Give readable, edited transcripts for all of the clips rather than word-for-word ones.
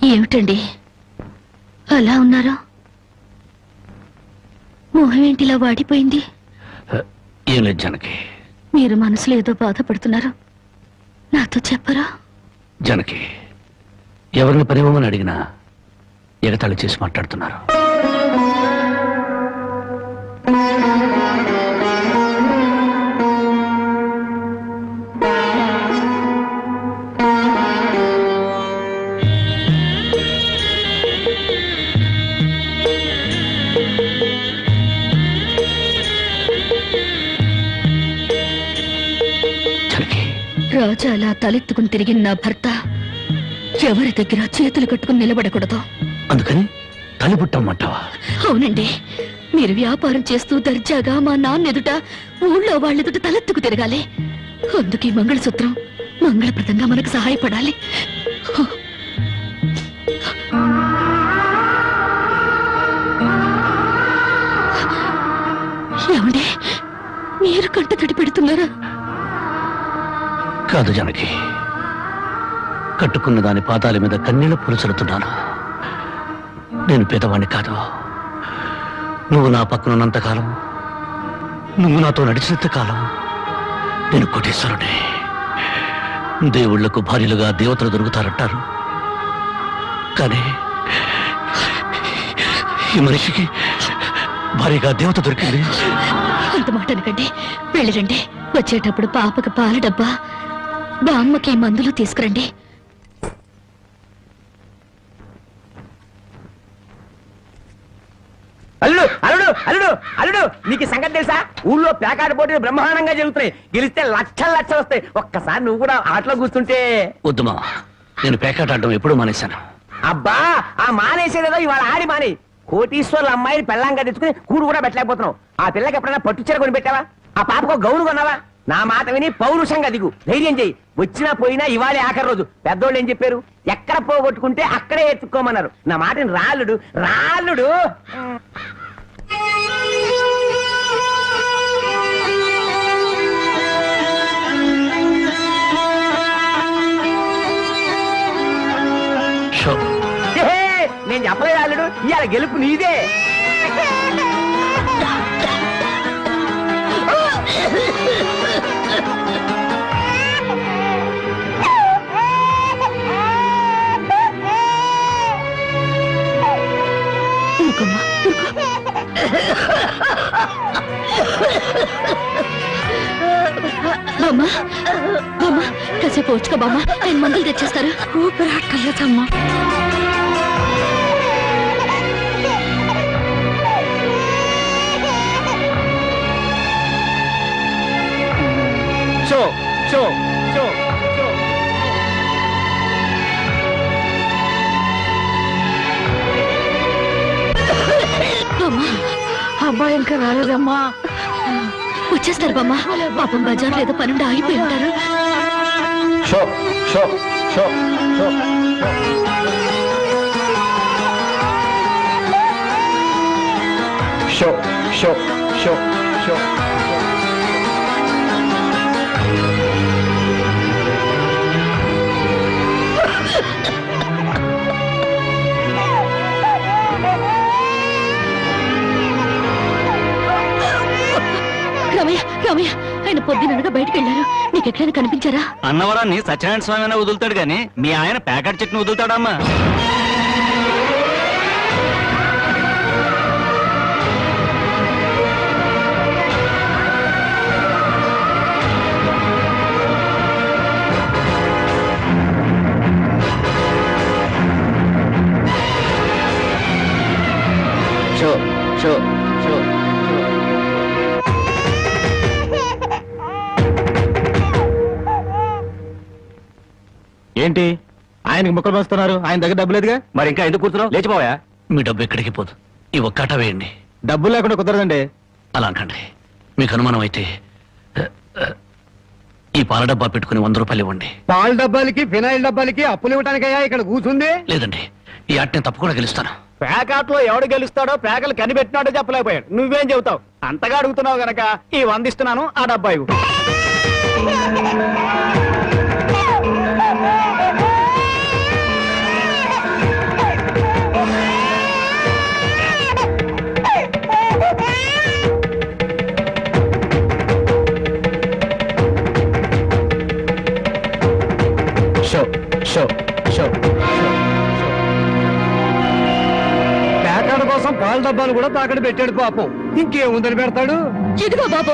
ఏమిటండి అలా ఉన్నారు? మొహం ఏంటిలా వాడిపోయింది? ఏం లేదు జనకి. మీరు మనసులో ఏదో బాధపడుతున్నారు, నాతో చెప్పరా? జనకి, ఎవరిని పనివ్వమని అడిగినా ఎగతాళి చేసి మాట్లాడుతున్నారు. రాజా అలా తలెత్తుకుని తిరిగిన నా భర్త ఎవరి దగ్గర చేతులు కట్టుకుని నిలబడకూడదు. అందుకని తలిపుట్టమ్మంటావా? అవునండి, మీరు వ్యాపారం చేస్తూ దర్జాగా మా నాన్న ఎదుట, ఊళ్ళో వాళ్ళెదుట తలెత్తుకు తిరగాలి. అందుకే మంగళసూత్రం మంగళప్రదంగా మనకు సహాయపడాలి. ఏమండి, మీరు కంట తడి పెడుతున్నారా? కాదు జనకి, కట్టుకున్న దాని పాదాల మీద కన్నీళ్లు పులుసలుతున్నాను. నేను పేదవాణ్ణి కాదు. నువ్వు నా పక్కనున్నంతకాలం, నువ్వు నాతో నడిచినంత కాలం నేను కోటేశ్వరుడే. దేవుళ్లకు భార్యలుగా దేవతలు దొరుకుతారంటారు, కానీ ఈ మనిషికి భార్యగా దేవత దొరికింది. అంత మాట అనకండి, వెళ్ళిరండి. వచ్చేటప్పుడు పాపకు పాల డబ్బా, బామ్మకి మందులు తీసుకురండి. అల్లుడు అల్లుడు అల్లుడు అల్లుడు, నీకు సంగతి తెలుసా? ఊళ్ళో పేకాట పోటీలు బ్రహ్మాండంగా జరుగుతున్నాయి. గెలిస్తే లక్షలు లక్షలు వస్తాయి. ఒక్కసారి నువ్వు కూడా ఆటలో కూర్చుంటే. వద్దుమా, నేను పేకాట ఆడడం ఎప్పుడూ మానేశాను. అబ్బా, ఆ మానేసేదేదో ఇవాళ ఆడి మానే. కోటీశ్వర్ల అమ్మాయిని పెళ్ళంగా తెచ్చుకుని కూడు కూడా పెట్టలేకపోతున్నావు. ఆ పిల్లకి ఎప్పుడైనా పట్టుచీర కొని పెట్టావా? ఆ పాపకు గౌను కొన్నావా? నా మాట విని పౌరుషంగా దిగు, ధైర్యం చెయ్యి. వచ్చినా పోయినా ఇవాళే ఆఖరి రోజు. పెద్దోళ్ళు ఏం చెప్పారు? ఎక్కడ పోగొట్టుకుంటే అక్కడే ఎత్తుక్కోమన్నారు. నా మాటని రాళ్ళుడు రాళ్ళుడు. నేను చెప్పలేదు అల్లుడు, ఇవాళ గెలుపు నీదే. బామ్మ బామ్మ, కాసేపు వచ్చుకో బామ్మ, ఆయన మందులు తెచ్చేస్తారు. ఊపిరాటలేదమ్మా. షో షో షో షో. అబ్బాయి ఇంకా రాలేదమ్మా. వచ్చేస్తారు బామ్మ, పాపం బజార్లో ఏదో పనుండి ఆగిపోయి ఉంటారు. షో షో షో షో షో షో షో. రమయ్య రమయ్య, ఆయన పొద్దుననగా బయటకు వెళ్ళారు. నీకెక్కడైనా కనిపించారా? అన్నవరాన్ని సత్యనారాయణ స్వామి అయినా వదులుతాడు గాని మీ ఆయన ప్యాకెట్ చెట్టును వదులుతాడమ్మా. షో షో షో. ఏంటి ఆయనకి ముక్కలు వస్తున్నారు? ఆయన దగ్గర డబ్బు లేదుగా, మరి ఇంకా ఎందుకు కూర్చున్నావు? లేచిపోయా. మీ డబ్బు ఎక్కడికి పోదు, ఈ ఒక్కట వేయండి. డబ్బు లేకుండా కుదరదండి. అలా అనకండి, మీకు అనుమానం అయితే ఈ పాల డబ్బా పెట్టుకుని 100 రూపాయలు ఇవ్వండి. పాల డబ్బాలకి ఫినాయిల్ డబ్బాలకి అప్పులు ఇవ్వడానికయ్యా ఇక్కడ కూర్చుంది? లేదండి, ఈ ఆటని తప్పకుండా గెలుస్తాను. ప్యాకాట్ లో ఎవడు గెలుస్తాడో ప్యాకలు కనిపెట్టినాడో చెప్పలేకపోయాడు. నువ్వేం చెబుతావు? అంతగా అడుగుతున్నావు గనక ఈ 100 ఇస్తున్నాను, ఆ డబ్బా ఇవ్వు. షో షో ప్యాకాడ కోసం పాల డబ్బాలు కూడా తాకడ పెట్టాడు పాపం. ఇంకేముందని పెడతాడు? ఇదిగో బాబు,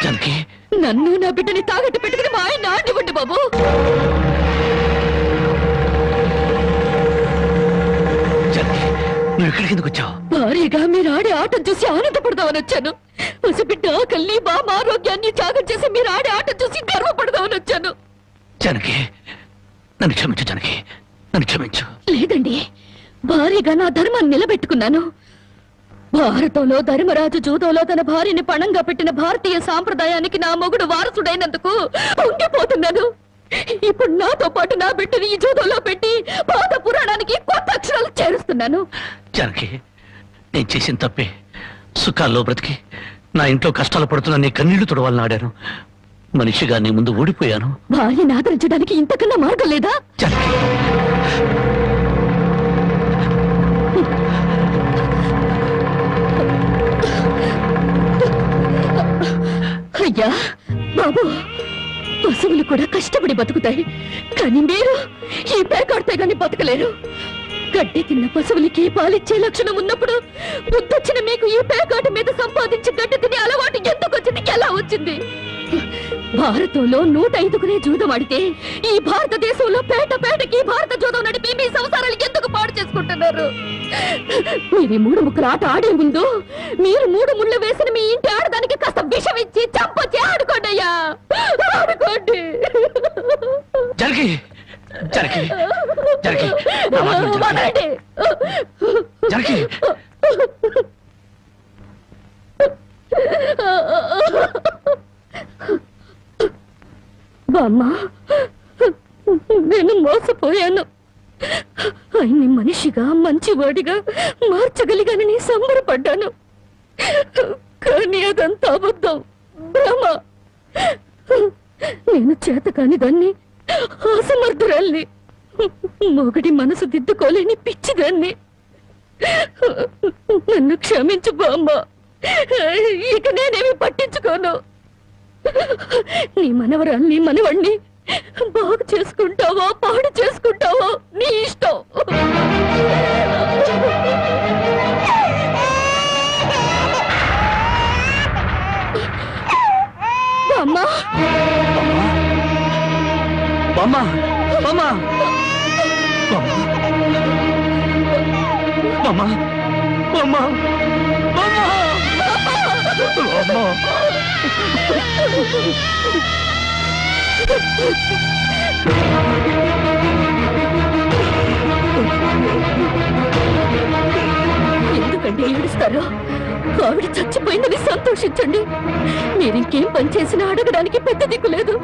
జానకి, నన్ను నా బిడ్డని తాగట్టు పెట్టుకుని మా ఆయన ఆడివ్వండి బాబు. జానకి, నువ్వు ఇక్కడికి ఎందుకు వచ్చావు? భారీగా మీరు ఆడే ఆటం చూసి ఆనందపడదామని వచ్చాను. పసిబిడ్డ ఆకలిని బామ ఆరోగ్యాన్ని త్యాగం చేసి మీరు ఆడే ఆటం చూసి గర్వపడదామని వచ్చాను. జానకి, నన్ను క్షమించు జానకి, నన్ను క్షమించు. లేదండి, భారీగా నా ధర్మాన్ని నిలబెట్టుకున్నాను. భారతంలో ధర్మరాజు జూదంలో తన భార్యని పణంగా పెట్టిన భారతీయ సాంప్రదాయానికి నా మొగుడు వారసుడైనందుకు ఉండిపోతున్నాను. ఇప్పుడు నాతో పాటు నా బిడ్డని ఈ జూదంలో పెట్టి పాత పురాణానికి కొత్త అక్షరాలు చేరుస్తున్నాను. జానకి, నేను చేసిన తప్పే. సుఖాల్లో బ్రతికి నా ఇంట్లో కష్టాలు పడుతున్నా నీ కన్నీళ్లు తుడవాలని ఆడాను. మనిషిగా నీ ముందు ఓడిపోయాను. భార్యని ఆదరించడానికి ఇంతకన్నా మార్గం లేదా? జానకి, అయ్యా బాబు, పశువులు కూడా కష్టపడి బతుకుతాయి, కానీ మీరు ఈ పేకాడితే గాని బతకలేరు. గడ్డి తిన్న పశువులకి పాలిచ్చే లక్షణం ఉన్నప్పుడు బుద్ధొచ్చిన మీకు ఈ పేకాట మీద సంపాదించి గడ్డి తినే అలవాటు ఎందుకు వచ్చింది, ఎలా వచ్చింది? భారతంలో 105 జూదం ఆడితే ఈ భారతదేశంలో పేట పేటకి భారత జూదం నడిపి మీ సంసారాలు ఎందుకు పాడు చేసుకుంటున్నారు? మీరు ఈ 3 ముక్కల ఆట ఆడే ముందు మీరు 3 ముళ్ళు వేసిన మీ ఇంటి ఆడదానికి కాస్త విషం ఇచ్చి చంపొచ్చి ఆడుకోండి అయ్యా, ఆడుకోండి. జానకి, జానకి, జానకి, నా మాట విను జానకి. జానకి, బామ్మ, నేను మోసపోయాను. ఆయన్ని మనిషిగా మంచివాడిగా మార్చగలిగానని సంబరపడ్డాను. కానీ అదంతా అబద్ధం, భ్రమ. నేను చేతకాని దాన్ని, అసమర్థురాల్ని, మొగడి మనసు దిద్దుకోలేని పిచ్చిదాన్ని. నన్ను క్షమించు బామ్మ, ఇక నేనేమి పట్టించుకోను. నీ మనవరాల్ని మనవణ్ణి బాగు చేసుకుంటావో పాడు చేసుకుంటావో నీ ఇష్టం. బామ్మ, బామ్మ, బామ్మ, బామ్మ, బామ్మ, బామ్మ, బామ్మ. ఎందుకండి ఏడుస్తారు? ఆవిడ చచ్చిపోయిందని సంతోషించండి. మీరింకేం పని చేసినా అడగడానికి పెద్ద దిక్కు లేదు.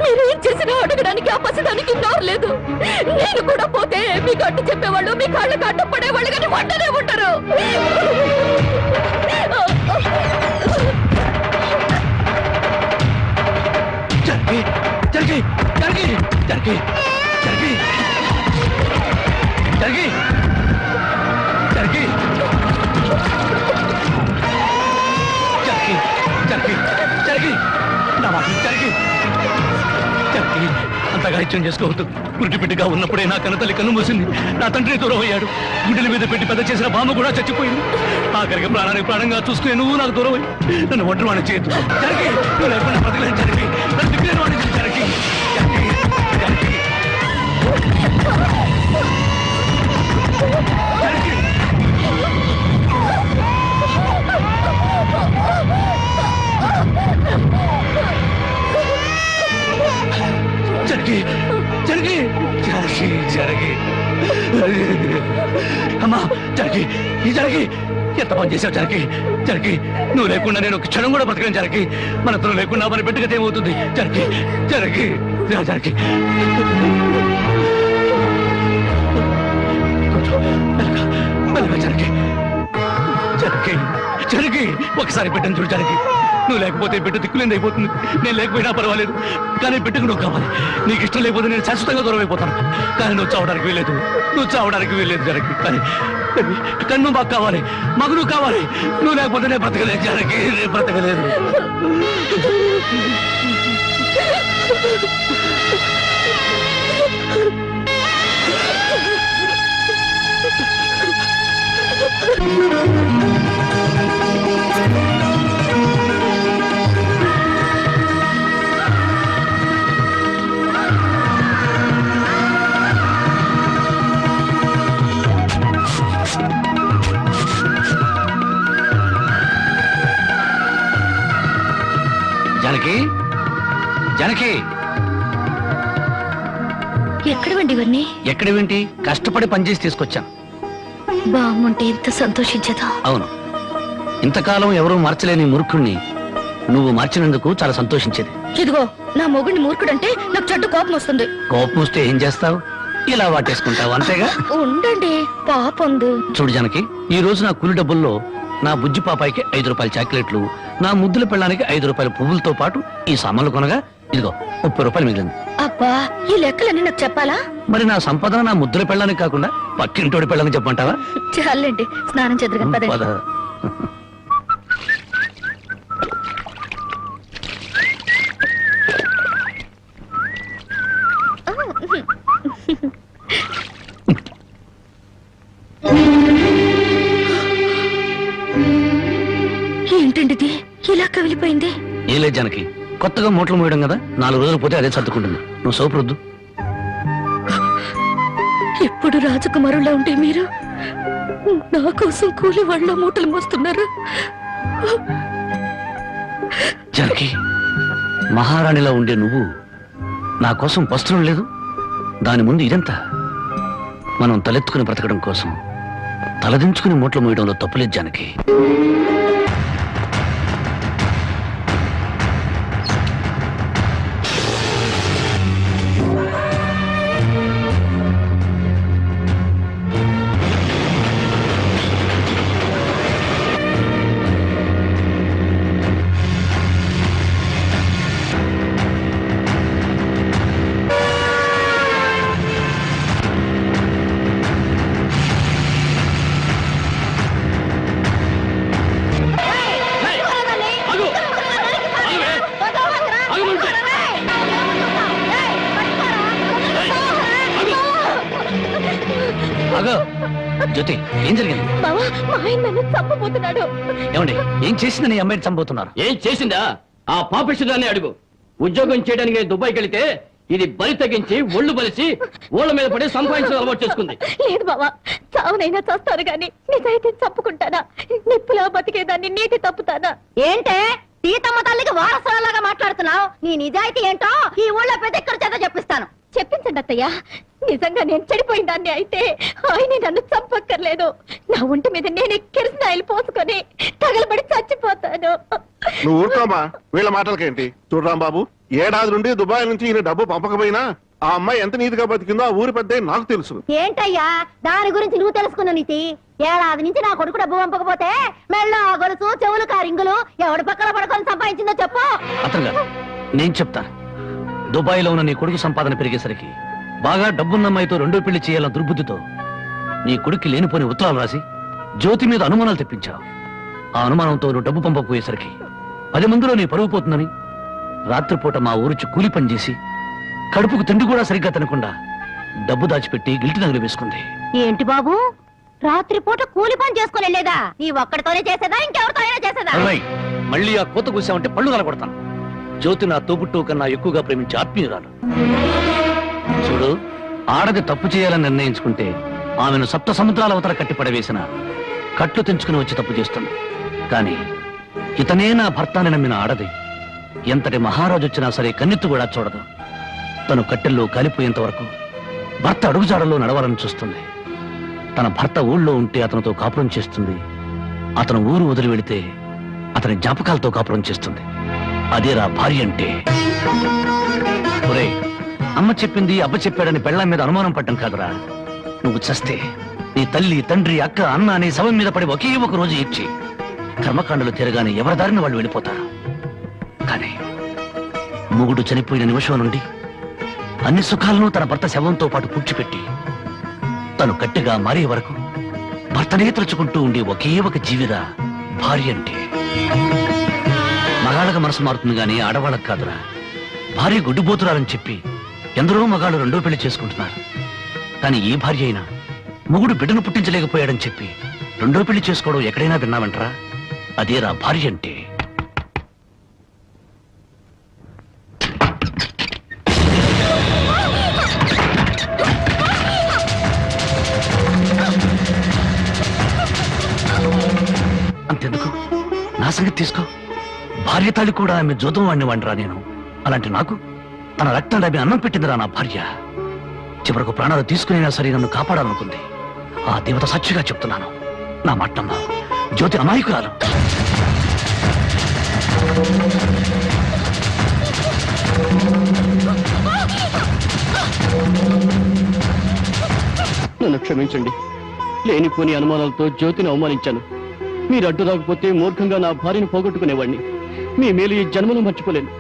మీరేం చేసినా అడగడానికి ఆ పసిదానికి నోరు లేదు. నేను కూడా పోతే మీకు అడ్డు చెప్పేవాళ్ళు, మీ కాళ్ళకి అడ్డు పడేవాళ్ళు కానీ వంటనే ఉంటారు. జానకి, జానకి, జానకి, జానకి, జానకి, జానకి, జానకి, జానకి, జానకి, జానకి, నా మాట విను జానకి. జానకి, అంతగా ఇచ్చం చేసుకోవద్దు. గుడ్డి బిడ్డగా ఉన్నప్పుడే నా కన్నతల్లి కన్ను మూసింది. నా తండ్రి దూరం అయ్యాడు. గుండెల మీద పెట్టి పెద్ద చేసిన బామ్మ కూడా చచ్చిపోయింది. ఆఖరికి ప్రాణానికి ప్రాణంగా చూసుకునే నువ్వు నాకు దూరం అయ్యి నన్ను ఒంటరి వాడిని చేయొద్దు. జానకి, నువ్వు లేకుండా బతకలేను జానకి. నన్ను దిక్కులేని వాడిని చేయి జానకి. జానకి, జానకి, జానకి. జనకి, జనకి, జనకి, జనకి, అమ్మా జనకి, ఈ జనకి, ఎంత పని చేసావు జనకి. జనకి, నువ్వు లేకుండా నేను ఒక క్షణం కూడా బతకను జనకి. మనతో లేకుండా మన బిడ్డగత ఏమవుతుంది జనకి. జనకి, జనకి, జనకి, జనకి, జనకి, ఒకసారి బిడ్డను చూడు జనకి. నువ్వు లేకపోతే బిడ్డ దిక్కులేని అయిపోతుంది. నేను లేకపోయినా పర్వాలేదు, కానీ బిడ్డకు నువ్వు కావాలి. నీకు ఇష్టం లేకపోతే నేను శాశ్వతంగా దూరం అయిపోతాను. కానీ నువ్వు చావడానికి వీలేదు, నువ్వు చావడానికి వీలేదు జనకి. కానీ నువ్వు మాకు కావాలి, మాకు నువ్వు కావాలి. నువ్వు లేకపోతే నేను బ్రతకలేదు జనకి, నేను బ్రతకలేదు. జానకి, జానకి, ఎక్కడవండి ఇవన్నీ? ఎక్కడేంటి? కష్టపడి పనిచేసి తీసుకొచ్చాను. బామ్ముంటే ఎంత సంతోషించదా. అవును, ఇంతకాలం ఎవరూ మార్చలేని మూర్ఖుణ్ణి నువ్వు మార్చినందుకు చాలా సంతోషించేది. ఇదిగో, నా మొగుడిని మూర్ఖుడంటే నాకు చెడ్డ కోపం వస్తుంది. కోపం వస్తే ఏం చేస్తావు? ఇలా వాటేసుకుంటావు, అంతేగా? ఉండండి, పాపంది. చూడు జానకి, ఈ రోజు నా కూలి డబ్బుల్లో నా బుజ్జి పాపాయికి 5 రూపాయల చాక్లెట్లు, నా ముద్దుల పెళ్ళానికి 5 రూపాయల పువ్వులతో పాటు ఈ సామాన్లు కొనగా ఇదిగో 30 రూపాయలు మిగిలింది. అబ్బా, ఈ లెక్కలన్నీ నాకు చెప్పాలా? మరి నా సంపద నా ముద్దుల పెళ్ళానికి కాకుండా పక్కింటోడి పెళ్ళానికి చెప్పమంటావా? చాలండి, స్నానం చేద్దరు పద. కదా. ఏంటండి ఇది ఇలా కవిలిపోయింది? ఏ లేదు జానకి, కొత్తగా మూటలు మోయడం కదా, 4 రోజులు పోతే అదే సర్దుకుంటుంది. నువ్వు సోపురుద్దు. ఇప్పుడు రాజకుమారులా ఉంటే మీరు నా కోసం కూలి వాళ్ళ మూటలు మోస్తున్నారు. జానకి, మహారాణిలా ఉండే నువ్వు నా కోసం వస్త్రం లేదు, దాని ముందు ఇదంతా. మనం తలెత్తుకుని బ్రతకడం కోసం తలదించుకుని మూటలు మోయడంలో తప్పులేదు జానకి. జ్యోతి, ఏం జరిగింది? బావా, మా ఆయన నన్ను చంపబోతున్నాడు. ఏమండి, ఏం చేసిందని ఈ అమ్మాయిని చంపబోతున్నారు? ఏం చేసిందా? ఆ పాపిష్టిదాన్ని అడుగు. ఉద్యోగం చేయడానికి దుబాయ్కి వెళితే ఇది బలి తగ్గించి ఒళ్ళు బలిసి ఓళ్ళ మీద పడి సంపాదించడం అలవాటు చేసుకుంది. లేదు బావా, చావునైనా చేస్తాను గాని నిజాయితీ చంపుకుంటానా? నిప్పులా బతికేదాన్ని నీటి తప్పుతానా? ఏంటే సీతమ్మ తల్లికి వారసులాగా మాట్లాడుతున్నావు? నీ నిజాయితీ ఏంటో ఈ ఊళ్ళో ప్రతి ఒక్కరి చేత చెప్పిస్తాను. చెప్పించండి అత్తయ్య, నిజంగా నేను చెడిపోయిన దాన్ని అయితే ఆయన నన్ను చంపక్కర్లేదు. నా ఒంటి మీద నేను కిరసనాయిలు పోసుకొని తగలబడి చచ్చిపోతాను. నువ్వు ఊరుకోమా, వీళ్ళ మాటలకేంటి? చూడరాం బాబు, ఏడాది నుండి దుబాయ్ నుంచి ఈయన డబ్బు పంపకపోయినా ఆ అమ్మాయి ఎంత నీతిగా బతికిందో ఆ ఊరి పెద్ద నాకు తెలుసు. ఏంటయ్యా దాని గురించి నువ్వు తెలుసుకున్న నీతి? ఏడాది నుంచి నా కొడుకు డబ్బు పంపకపోతే మెళ్ళ గొలుసు చెవులు కారింగులు ఎవడి పక్కన పడుకొని సంపాదించిందో చెప్పు. అతను నేను చెప్తాను. దుబాయ్లో ఉన్న నీ కొడుకు సంపాదన పెరిగేసరికి బాగా డబ్బున్న అమ్మాయితో రెండో పెళ్లి చేయాలన్న దుర్బుద్ధితో నీ కొడుక్కి లేనిపోని ఉత్తరాలు రాసి జ్యోతి మీద అనుమానాలు తెప్పించావు. ఆ అనుమానంతో నువ్వు డబ్బు పంపకపోయేసరికి 10 మందిలో నీ పరువు పోతుందని రాత్రిపూట మా ఊరిచి కూలి పని చేసి కడుపుకు తిండి కూడా సరిగ్గా తినకుండా డబ్బు దాచిపెట్టి గిల్టి నగలు వేసుకుంది. ఏంటి బాబు, రాత్రిపూట కూలి పని చేసుకుని వెళ్ళేదా? నీ ఒక్కడితోనే చేసేదా, ఇంకెవరితో అయినా చేసేదా? మళ్ళీ ఆ కోత కూసామంటే పళ్ళు కలగొడతాను. జ్యోతి నా తోబుట్టు కన్నా ఎక్కువగా ప్రేమించే ఆత్మీయురాలు. చూడు, ఆడది తప్పు చేయాలని నిర్ణయించుకుంటే ఆమెను 7 సముద్రాల అవతల కట్టి పడవేసిన కట్లు తెంచుకుని వచ్చి తప్పు చేస్తుంది. కానీ ఇతనే నా భర్త అని నమ్మిన ఆడది ఎంతటి మహారాజు వచ్చినా సరే కన్నెత్తు కూడా చూడదు. తను కట్టెల్లో కాలిపోయేంత వరకు భర్త అడుగుజాడల్లో నడవాలని చూస్తుంది. తన భర్త ఊళ్ళో ఉంటే అతనితో కాపురం చేస్తుంది. అతను ఊరు వదిలి వెళితే అతని జ్ఞాపకాలతో కాపురం చేస్తుంది. అదేరా భార్య అంటే. ఒరేయ్, అమ్మ చెప్పింది అబ్బ చెప్పాడని పెళ్ళాం మీద అనుమానం పడ్డం కాదురా. నువ్వు చస్తే నీ తల్లి తండ్రి అక్క అన్న అనే శవం మీద పడి ఒకే ఒక రోజు ఏడ్చి కర్మకాండలు తిరగానే ఎవరి దారిని వాళ్ళు వెళ్ళిపోతారు. కానీ మొగుడు చనిపోయిన నిమిషం నుండి అన్ని సుఖాలను తన భర్త శవంతో పాటు పూడ్చిపెట్టి తను గట్టిగా మారే వరకు భర్తనే తలుచుకుంటూ ఉండే ఒకే ఒక జీవిరా భార్య అంటే. మగాళ్ళకి మనసు మారుతుంది గాని ఆడవాళ్ళకి కాదురా. భార్య గుడ్డుబోతురాలని చెప్పి ఎందరో మగాళ్ళు రెండో పెళ్లి చేసుకుంటున్నారు. కానీ ఈ భార్య అయినా మొగుడు బిడ్డను పుట్టించలేకపోయాడని చెప్పి రెండో పెళ్లి చేసుకోవడం ఎక్కడైనా విన్నావంటరా? అదేరా భార్య అంటే. అంతెందుకు, నా సంగతి తీసుకో. భార్య తాళి కూడా ఆమె జోదం వాడిని వాడిరా నేను. అలాంటి నాకు తన రక్తాన్ని ఆమె అన్నం పెట్టిందిరా నా భార్య. చివరకు ప్రాణాలు తీసుకునేనా సరే నన్ను కాపాడాలనుకుంది. ఆ దేవత సాక్షిగా చెప్తున్నాను, నా మాటమ్మా జ్యోతి అమాయకురాలు. నన్ను క్షమించండి. లేనిపోని అనుమానాలతో జ్యోతిని అవమానించాను. మీరు అడ్డు రాకపోతే మూర్ఖంగా నా భార్యను పోగొట్టుకునేవాడిని. మీ మేలు ఈ జన్మలో మర్చిపోలేను.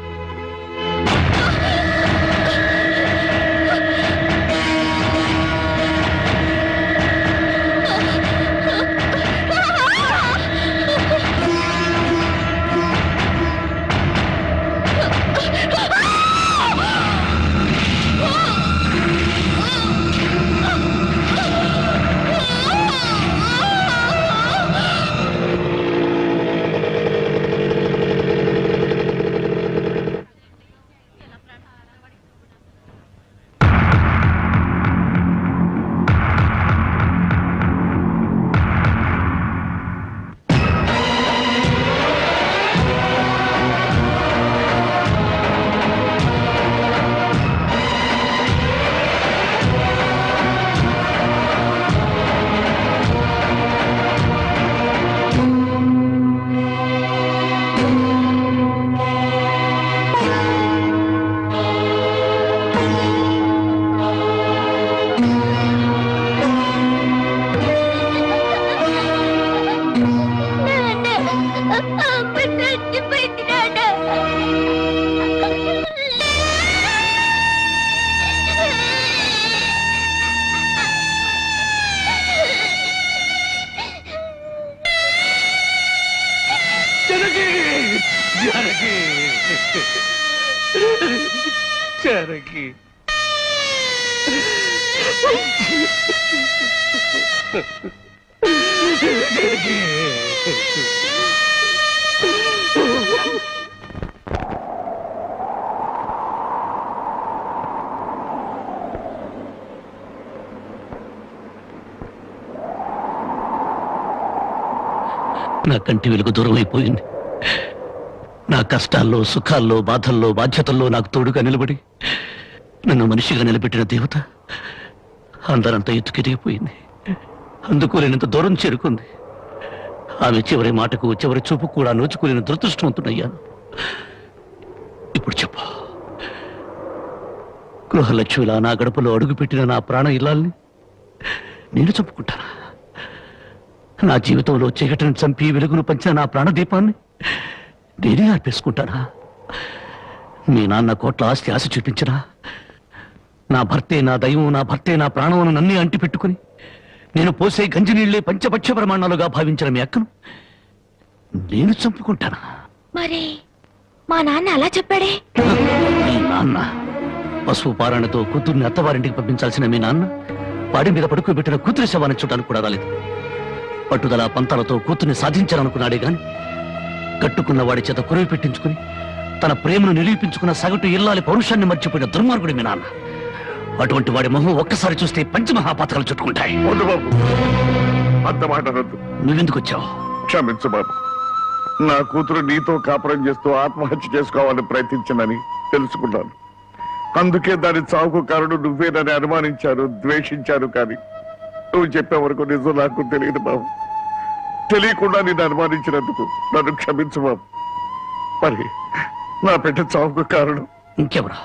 నా కంటి వెలుగు దూరం అయిపోయింది. నా కష్టాల్లో, సుఖాల్లో, బాధల్లో, బాధ్యతల్లో నాకు తోడుగా నిలబడి నన్ను మనిషిగా నిలబెట్టిన దేవత అందరంతా ఎత్తుకెదిగిపోయింది. అందుకోలేనంత దూరం చేరుకుంది. ఆమె చివరి మాటకు, చివరి చూపు కూడా నోచుకోలేని దురదృష్టవంతుడయ్యాను. ఇప్పుడు చెప్పు, గృహలక్ష్మిలా నా గడపలో అడుగుపెట్టిన నా ప్రాణ ఇల్లాల్ని నేను చంపుకుంటానా? నా జీవితంలో చీకటిని చంపి వెలుగును పంచిన నా ప్రాణదీపాన్ని నేనే అర్పేసుకుంటానా? మీ నాన్న కోట్ల ఆస్తి ఆశ చూపించినా నా భర్తే నా దైవం, నా భర్తే నా ప్రాణమును నన్నే అంటి పెట్టుకుని నేను పోసే గంజి నీళ్లే పంచపక్ష ప్రమాణాలుగా భావించిన మీ అక్కను నేను చంపుకుంటానా? మరి మా నాన్న అలా చెప్పాడే. మీ నాన్న పసుపు పారాణతో కూతుర్ని అత్తవారింటికి పంపించాల్సిన మీ నాన్న వాడి మీద పడుకోబెట్టిన కూతురి శవాన్ని చూడడానికి కూడా రాలేదు. పట్టుదల పంతాలతో కూతుర్ని సాధించాలనుకున్నాడే గాని కట్టుకున్న వాడి చేత కురవి పెట్టించుకుని తన ప్రేమను నిరూపించుకున్న సగటు ఇల్లాలి పౌరుషాన్ని మర్చిపోయిన దుర్మార్గుడి మీ నాన్న. అటువంటి వాడి మొహం ఒక్కసారి చూస్తే పంచమహాపాతకాలు చుట్టుకుంటాయి. వద్దు బాబు, అంత మాట అనొద్దు. నువ్వెందుకు వచ్చావు? క్షమించు బాబు. నా కూతురు నీతో కాపురం చేస్తూ ఆత్మహత్య చేసుకోవాలని ప్రయత్నించిందని తెలుసుకున్నాను. అందుకే దాని చావుకు కారణం నువ్వేనని అనుమానించాను, ద్వేషించాను. కానీ నువ్వు చెప్పే వరకు నిజం నాకు తెలియదు బాబు. తెలియకుండా నిన్ను అనుమానించినందుకు నన్ను క్షమించు బాబు. మరి నా బిడ్డ చావుకు కారణం ఇంకెవరా?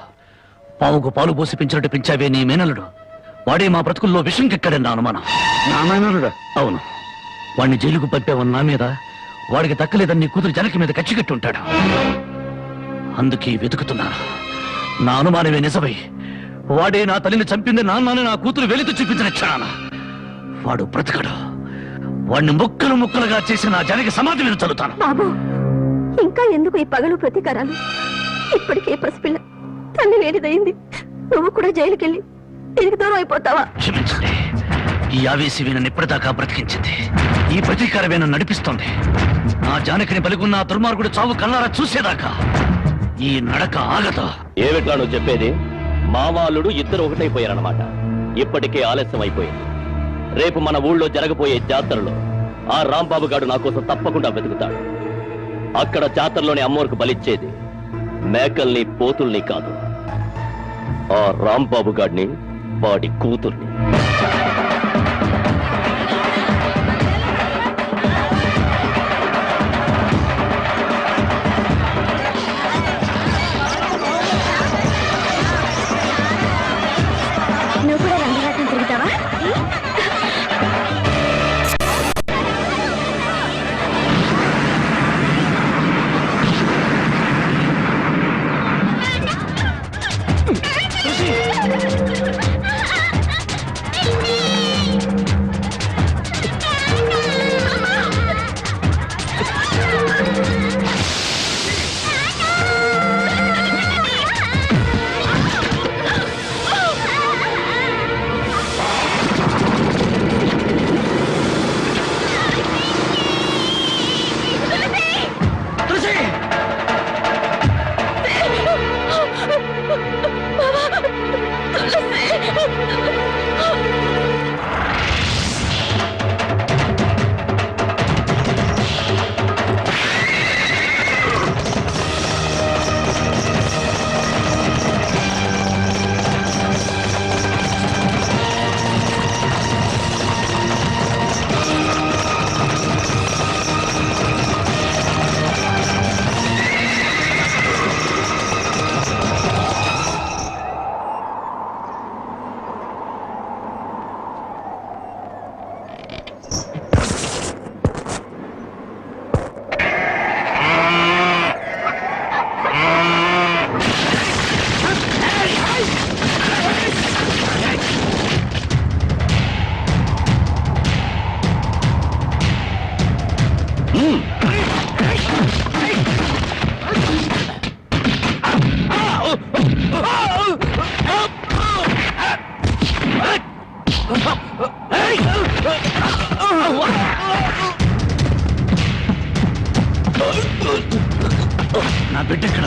పావుకు పాలు పోసి పెంచినట్టు పెంచావే నీ మేనల్లుడు. వాడే మా బ్రతుకుల్లో విషం కెక్కడని నా అనుమానం. నారాయణుడా? అవును, వాణ్ణి జైలుకు పంపావన్న నా మీద వాడికి దక్కలేదని నీ కూతురు జనకి మీద కచ్చికట్టి ఉంటాడు. అందుకే వెతుకుతున్నాను. నా అనుమానమే నిజమై వాడే నా తల్లిని చంపింది నాన్నని నా కూతురు వెలితో చూపించిన క్షణాన వాడు బ్రతకడు. వాడిని ముక్కలు ముక్కలుగా చేసి నా జనకి సమాధి మీద చల్లుతాను. బాబు, ఇంకా ఎందుకు ఈ పగలు ప్రతీకారాలు? ఇప్పటికే పసిపిల్ల తల్లి వేడిదయింది. నువ్వు కూడా జైలుకెళ్ళి దీనికి దూరం అయిపోతావా? క్షమించండి. ఈ ఆవేశమే నన్ను ఇప్పటిదాకా బ్రతికించింది. ఈ ప్రతీకారమే నన్ను నడిపిస్తోంది. నా జానకిని బలిగున్న ఆ దుర్మార్గుడు చావు కల్లారా చూసేదాకా ఈ నడక ఆగదు. ఏమిట్లా నువ్వు చెప్పేది? మామాలుడు ఇద్దరు ఒకటైపోయారన్నమాట. ఇప్పటికే ఆలస్యం అయిపోయింది. రేపు మన ఊళ్ళో జరగబోయే జాతరలో ఆ రాంబాబు గారు నా కోసం తప్పకుండా వెతుకుతాడు. అక్కడ జాతరలోని అమ్మోరుకు బలిచ్చేది మేకల్ని పోతుల్ని కాదు, ఆ రాంబాబు గాడిని, వాడి కూతుర్ని. నువ్వు కూడా రంగరాటం తిరుగుతావా? నా బిడ్డ ఎక్కడ?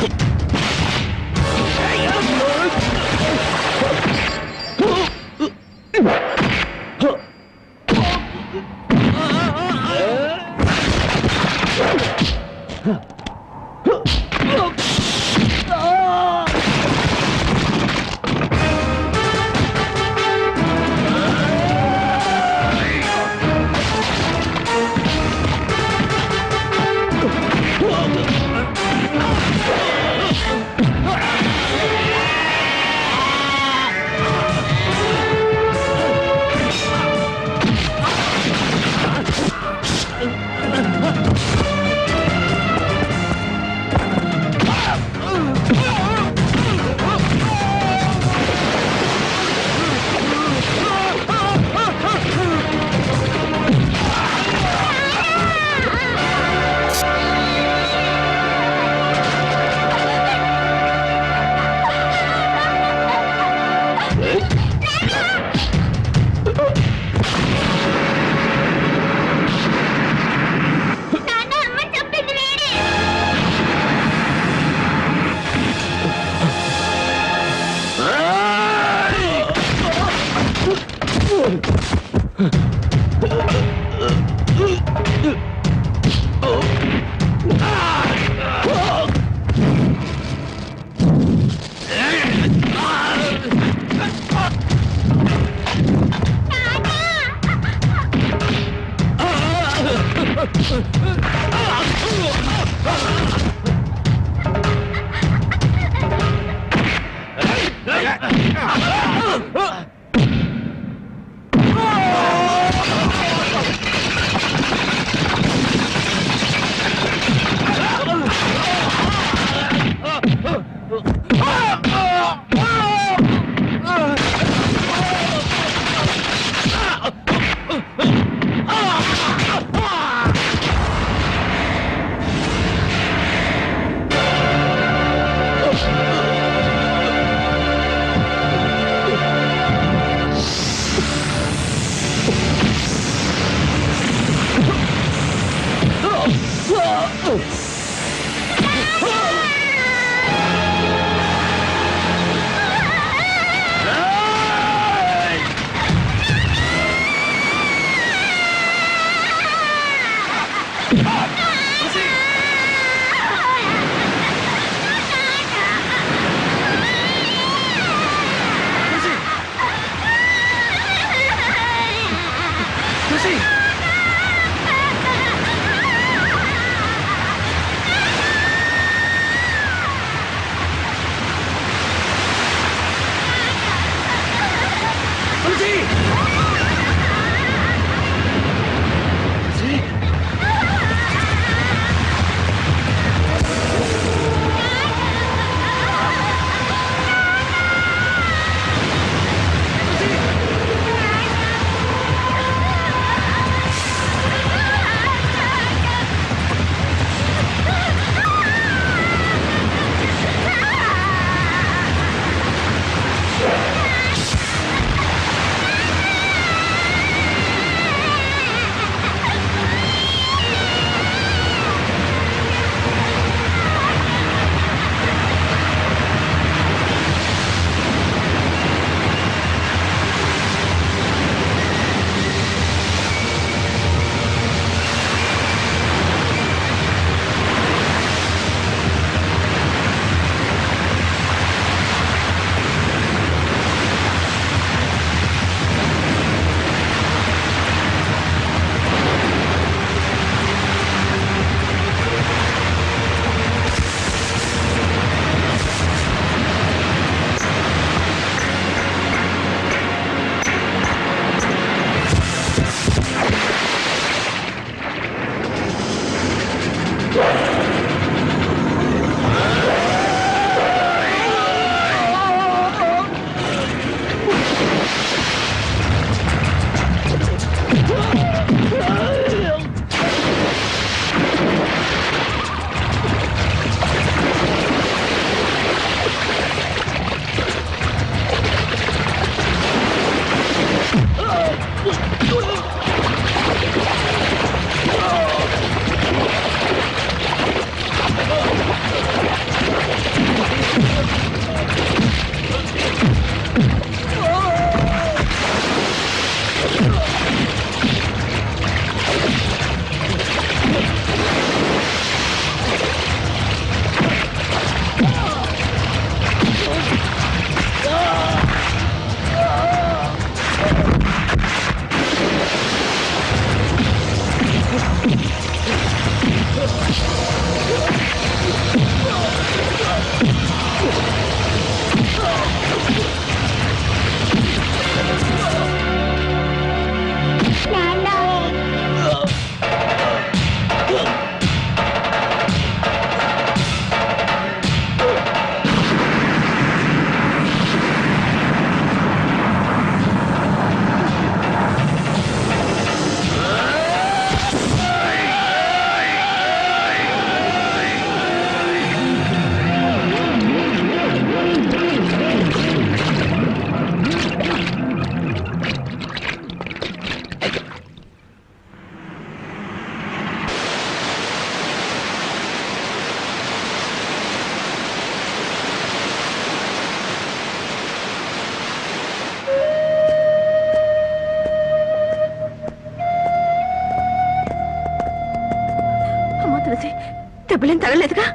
దెబ్బలేం తగలేదుగా?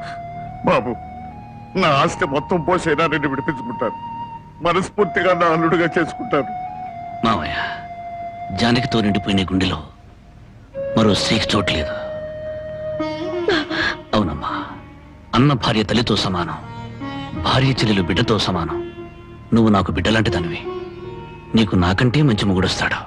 బాబు, నా ఆస్తి మొత్తం పోసైనా నేను విడిపించుకుంటాను. మనస్ఫూర్తిగా నా అల్లుడుగా చేసుకుంటాను. మావయ్య, జానకితో నిండిపోయిన గుండెలో మరో స్త్రీకి చోట్లేదు. అవునమ్మా, అన్న భార్య తల్లితో సమానం, భార్య చెల్లెలు బిడ్డతో సమానం. నువ్వు నాకు బిడ్డలాంటి దానివి. నీకు నాకంటే మంచి మొగుడొస్తాడు.